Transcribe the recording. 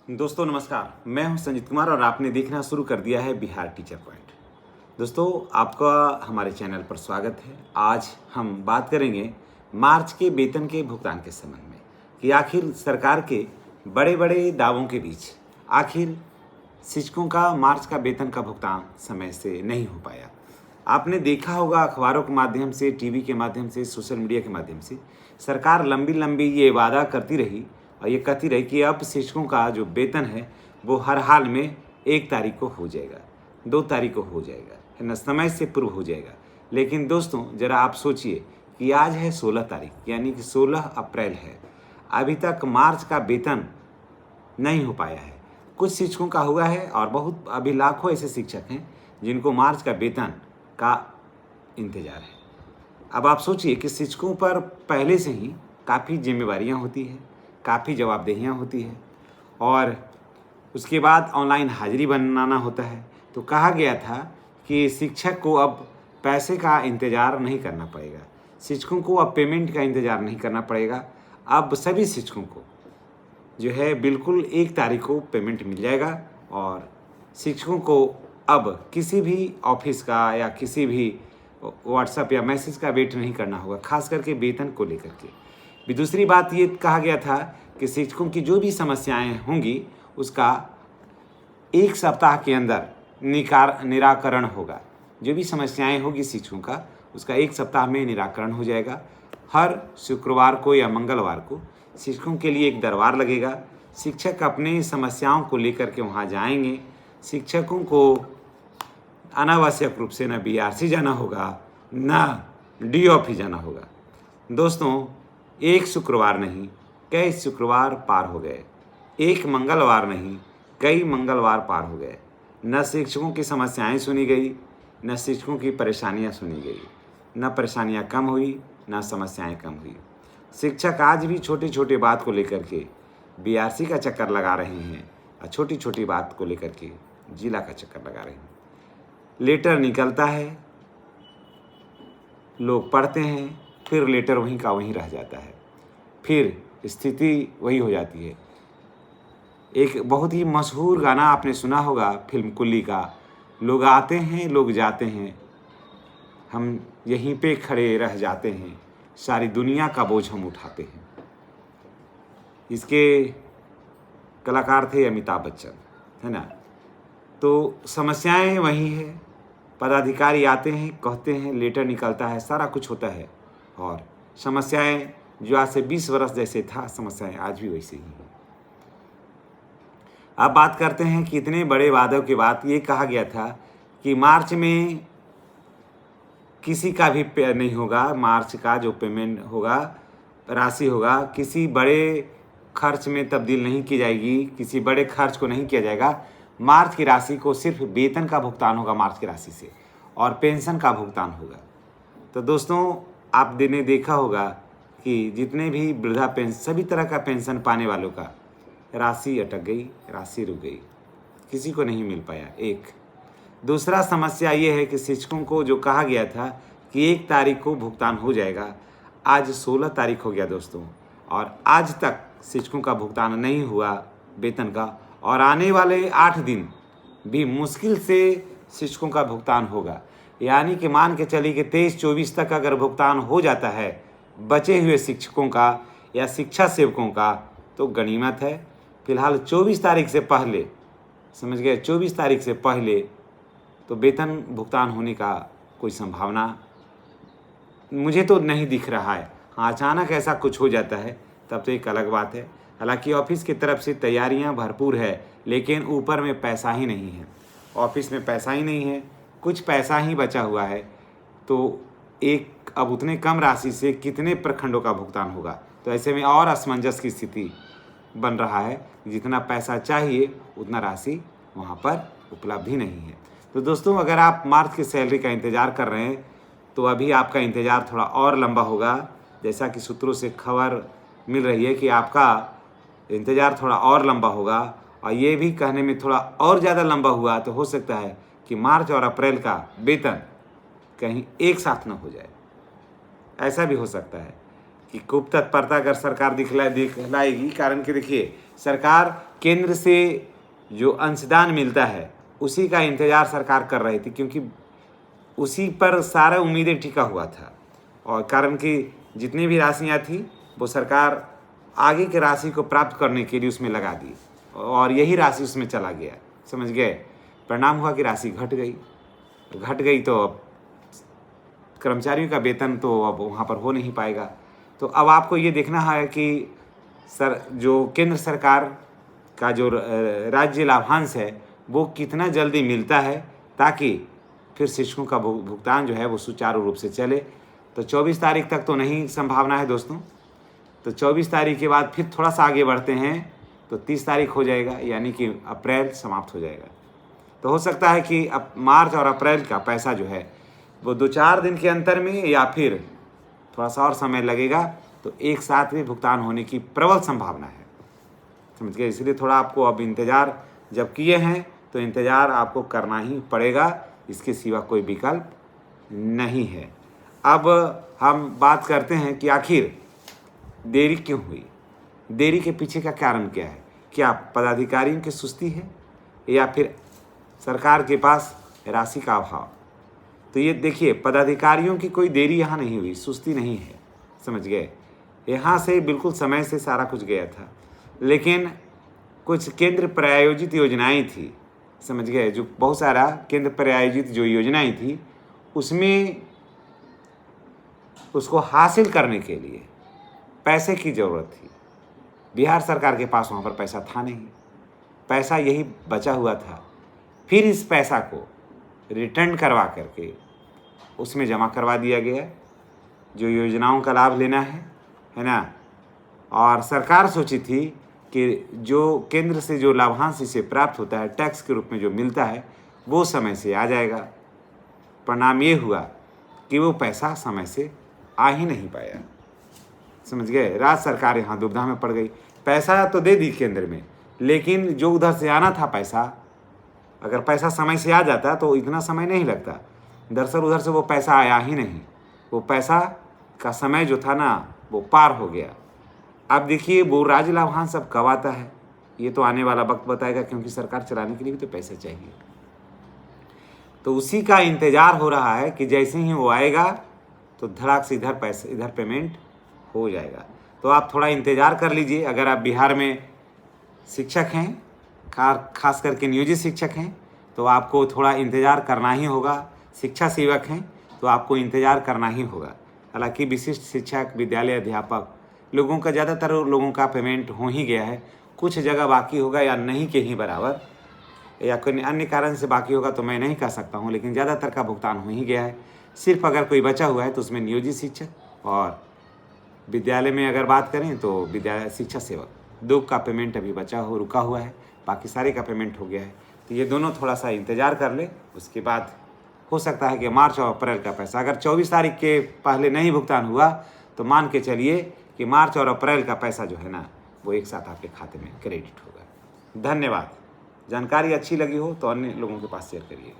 दोस्तों नमस्कार, मैं हूं संजीत कुमार और आपने देखना शुरू कर दिया है बिहार टीचर पॉइंट। दोस्तों आपका हमारे चैनल पर स्वागत है। आज हम बात करेंगे मार्च के वेतन के भुगतान के संबंध में कि आखिर सरकार के बड़े बड़े दावों के बीच आखिर शिक्षकों का मार्च का वेतन का भुगतान समय से नहीं हो पाया। आपने देखा होगा अखबारों के माध्यम से, टीवी के माध्यम से, सोशल मीडिया के माध्यम से सरकार लंबी लंबी ये वादा करती रही और ये कहती रही कि अब शिक्षकों का जो वेतन है वो हर हाल में 1 तारीख को हो जाएगा, 2 तारीख को हो जाएगा, है ना, समय से पूर्व हो जाएगा। लेकिन दोस्तों ज़रा आप सोचिए कि आज है 16 तारीख यानी कि 16 अप्रैल है, अभी तक मार्च का वेतन नहीं हो पाया है। कुछ शिक्षकों का हुआ है और बहुत अभी लाखों ऐसे शिक्षक हैं जिनको मार्च का वेतन का इंतज़ार है। अब आप सोचिए कि शिक्षकों पर पहले से ही काफ़ी जिम्मेवारियां होती हैं, काफ़ी जवाबदेहियां होती है और उसके बाद ऑनलाइन हाजिरी बनाना होता है। तो कहा गया था कि शिक्षक को अब पैसे का इंतज़ार नहीं करना पड़ेगा, शिक्षकों को अब पेमेंट का इंतज़ार नहीं करना पड़ेगा। अब सभी शिक्षकों को जो है बिल्कुल 1 तारीख को पेमेंट मिल जाएगा और शिक्षकों को अब किसी भी ऑफिस का या किसी भी व्हाट्सएप या मैसेज का वेट नहीं करना होगा, खास करके वेतन को लेकर के भी। दूसरी बात ये कहा गया था कि शिक्षकों की जो भी समस्याएं होंगी उसका 1 सप्ताह के अंदर निराकरण होगा। जो भी समस्याएं होगी शिक्षकों का उसका 1 सप्ताह में निराकरण हो जाएगा। हर शुक्रवार को या मंगलवार को शिक्षकों के लिए एक दरबार लगेगा। शिक्षक अपने समस्याओं को लेकर के वहाँ जाएंगे। शिक्षकों को अनावश्यक रूप से न बीआरसी जाना होगा, न डी ऑफिस जाना होगा। दोस्तों एक शुक्रवार नहीं कई शुक्रवार पार हो गए, एक मंगलवार नहीं कई मंगलवार पार हो गए। न शिक्षकों की समस्याएं सुनी गई, न शिक्षकों की परेशानियां सुनी गई, न परेशानियां कम हुई न समस्याएं कम हुई। शिक्षक आज भी छोटी छोटी बात को लेकर के बीआरसी का चक्कर लगा रहे हैं और छोटी छोटी बात को लेकर के जिला का चक्कर लगा रहे हैं। लेटर निकलता है, लोग पढ़ते हैं, फिर लेटर वहीं का वहीं रह जाता है, फिर स्थिति वही हो जाती है। एक बहुत ही मशहूर गाना आपने सुना होगा फिल्म कुल्ली का, लोग आते हैं लोग जाते हैं, हम यहीं पे खड़े रह जाते हैं, सारी दुनिया का बोझ हम उठाते हैं। इसके कलाकार थे अमिताभ बच्चन, है ना। तो समस्याएं वही है, पदाधिकारी आते हैं, कहते हैं, लेटर निकलता है, सारा कुछ होता है और समस्याएं जो आज से 20 वर्ष जैसे था समस्याएं आज भी वैसे ही हैं। अब बात करते हैं कि इतने बड़े वादों के बाद ये कहा गया था कि मार्च में किसी का भी पे नहीं होगा, मार्च का जो पेमेंट होगा, राशि होगा, किसी बड़े खर्च में तब्दील नहीं की जाएगी, किसी बड़े खर्च को नहीं किया जाएगा। मार्च की राशि को सिर्फ वेतन का भुगतान होगा मार्च की राशि से और पेंशन का भुगतान होगा। तो दोस्तों आपने देखा होगा कि जितने भी वृद्धा पेंशन, सभी तरह का पेंशन पाने वालों का राशि अटक गई, राशि रुक गई, किसी को नहीं मिल पाया। एक दूसरा समस्या ये है कि शिक्षकों को जो कहा गया था कि 1 तारीख को भुगतान हो जाएगा, आज 16 तारीख हो गया दोस्तों और आज तक शिक्षकों का भुगतान नहीं हुआ वेतन का और आने वाले 8 दिन भी मुश्किल से शिक्षकों का भुगतान होगा। यानी कि मान के चलिए कि 23-24 तक अगर भुगतान हो जाता है बचे हुए शिक्षकों का या शिक्षा सेवकों का तो गनीमत है। फिलहाल 24 तारीख से पहले, समझ गए, 24 तारीख से पहले तो वेतन भुगतान होने का कोई संभावना मुझे तो नहीं दिख रहा है। हाँ, अचानक ऐसा कुछ हो जाता है तब तो एक अलग बात है। हालांकि ऑफिस की तरफ से तैयारियां भरपूर है लेकिन ऊपर में पैसा ही नहीं है, ऑफिस में पैसा ही नहीं है, कुछ पैसा ही बचा हुआ है। तो एक अब उतने कम राशि से कितने प्रखंडों का भुगतान होगा, तो ऐसे में और असमंजस की स्थिति बन रहा है। जितना पैसा चाहिए उतना राशि वहाँ पर उपलब्ध ही नहीं है। तो दोस्तों अगर आप मार्च की सैलरी का इंतज़ार कर रहे हैं तो अभी आपका इंतज़ार थोड़ा और लंबा होगा। जैसा कि सूत्रों से खबर मिल रही है कि आपका इंतज़ार थोड़ा और लंबा होगा और ये भी कहने में थोड़ा और ज़्यादा लंबा हुआ तो हो सकता है कि मार्च और अप्रैल का वेतन कहीं एक साथ न हो जाए, ऐसा भी हो सकता है। कि खूब तत्परता अगर सरकार दिखलाएगी, कारण कि देखिए सरकार केंद्र से जो अंशदान मिलता है उसी का इंतज़ार सरकार कर रही थी, क्योंकि उसी पर सारा उम्मीदें टिका हुआ था। और कारण कि जितनी भी राशियाँ थी वो सरकार आगे की राशि को प्राप्त करने के लिए उसमें लगा दी और यही राशि उसमें चला गया, समझ गए। परिणाम हुआ कि राशि घट गई तो अब कर्मचारियों का वेतन तो अब वहाँ पर हो नहीं पाएगा। तो अब आपको ये देखना है कि जो केंद्र सरकार का जो राज्य लाभांश है वो कितना जल्दी मिलता है, ताकि फिर शिक्षकों का भुगतान जो है वो सुचारू रूप से चले। तो 24 तारीख तक तो नहीं संभावना है दोस्तों, तो 24 तारीख के बाद फिर थोड़ा सा आगे बढ़ते हैं तो 30 तारीख हो जाएगा, यानी कि अप्रैल समाप्त हो जाएगा। तो हो सकता है कि अब मार्च और अप्रैल का पैसा जो है वो 2-4 दिन के अंतर में या फिर थोड़ा सा और समय लगेगा, तो एक साथ में भुगतान होने की प्रबल संभावना है, समझ गए। इसलिए थोड़ा आपको अब इंतज़ार जब किए हैं तो इंतज़ार आपको करना ही पड़ेगा, इसके सिवा कोई विकल्प नहीं है। अब हम बात करते हैं कि आखिर देरी क्यों हुई, देरी के पीछे का कारण क्या है। क्या पदाधिकारियों की सुस्ती है या फिर सरकार के पास राशि का अभाव। तो ये देखिए, पदाधिकारियों की कोई देरी यहाँ नहीं हुई, सुस्ती नहीं है, समझ गए। यहाँ से बिल्कुल समय से सारा कुछ गया था, लेकिन कुछ केंद्र प्रायोजित योजनाएं थी, समझ गए। जो बहुत सारा केंद्र प्रायोजित जो योजनाएं थी उसमें उसको हासिल करने के लिए पैसे की ज़रूरत थी। बिहार सरकार के पास वहाँ पर पैसा था नहीं, पैसा यही बचा हुआ था। फिर इस पैसा को रिटर्न करवा करके उसमें जमा करवा दिया गया, जो योजनाओं का लाभ लेना है ना। और सरकार सोची थी कि जो केंद्र से जो लाभांश इसे प्राप्त होता है टैक्स के रूप में जो मिलता है वो समय से आ जाएगा। परिणाम ये हुआ कि वो पैसा समय से आ ही नहीं पाया, समझ गए। राज्य सरकार यहाँ दुविधा में पड़ गई। पैसा तो दे दी केंद्र में, लेकिन जो उधर से आना था पैसा, अगर पैसा समय से आ जाता तो इतना समय नहीं लगता। दरअसल उधर से वो पैसा आया ही नहीं, वो पैसा का समय जो था ना वो पार हो गया। अब देखिए वो राज्य लाभांश अब कब आता है ये तो आने वाला वक्त बताएगा, क्योंकि सरकार चलाने के लिए भी तो पैसे चाहिए। तो उसी का इंतज़ार हो रहा है कि जैसे ही वो आएगा तो धड़ाक से इधर पेमेंट हो जाएगा। तो आप थोड़ा इंतज़ार कर लीजिए। अगर आप बिहार में शिक्षक हैं, खास करके नियोजित शिक्षक हैं, तो आपको थोड़ा इंतज़ार करना ही होगा। शिक्षा सेवक हैं तो आपको इंतज़ार करना ही होगा। हालांकि विशिष्ट शिक्षक, विद्यालय अध्यापक लोगों का, ज़्यादातर लोगों का पेमेंट हो ही गया है। कुछ जगह बाकी होगा या नहीं के ही बराबर, या कोई अन्य कारण से बाकी होगा तो मैं नहीं कह सकता हूँ, लेकिन ज़्यादातर का भुगतान हो ही गया है। सिर्फ अगर कोई बचा हुआ है तो उसमें नियोजित शिक्षक और विद्यालय में अगर बात करें तो विद्यालय शिक्षा सेवक, दो का पेमेंट अभी रुका हुआ है, बाकी सारे का पेमेंट हो गया है। तो ये दोनों थोड़ा सा इंतज़ार कर ले, उसके बाद हो सकता है कि मार्च और अप्रैल का पैसा अगर 24 तारीख के पहले नहीं भुगतान हुआ तो मान के चलिए कि मार्च और अप्रैल का पैसा जो है ना वो एक साथ आपके खाते में क्रेडिट होगा। धन्यवाद। जानकारी अच्छी लगी हो तो अन्य लोगों के पास शेयर करिए।